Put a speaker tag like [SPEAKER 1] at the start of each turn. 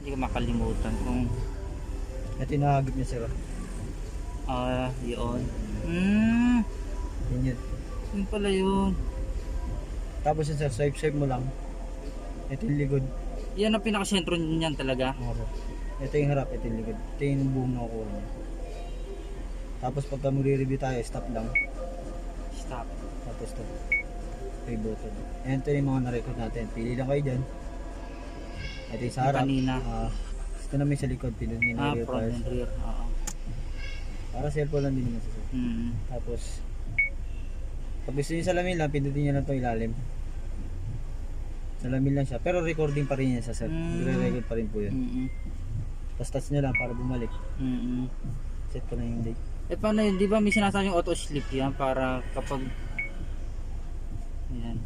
[SPEAKER 1] Hindi ko makalimutan kung
[SPEAKER 2] Ito yung nakagip niya sir.
[SPEAKER 1] yun.
[SPEAKER 2] Yun yun.
[SPEAKER 1] Yun pala yun.
[SPEAKER 2] Tapos yun sir, swipe mo lang. Ito yung likod.
[SPEAKER 1] Yan ang pinakasentro niyan talaga.
[SPEAKER 2] Okay. Ito yung harap, ito yung likod. Ito yung buong nakukuha niya. Tapos pagka magre-review tayo, stop lang.
[SPEAKER 1] Stop.
[SPEAKER 2] Tapos ito. Play button. Ayan, ito yung mga na-record natin. Pili lang kayo dyan. Ito yung sa harap.
[SPEAKER 1] Kanina.
[SPEAKER 2] Ito naman yung sa likod. Pinod niyo na rear
[SPEAKER 1] Front and rear. Oo.
[SPEAKER 2] Para cellphone lang din naman sa sir. Tapos, pag gusto niyo salamin lang, pindutin niyo lang ito ilalim. Salamin lang siya. Pero recording pa rin yan sa sir. Re-record pa rin po yun. Tapos touch niyo lang para bumalik. Set ko na yung date.
[SPEAKER 1] Eh paano yun? Di ba may sinasabi yung auto sleep yan para kapag yan.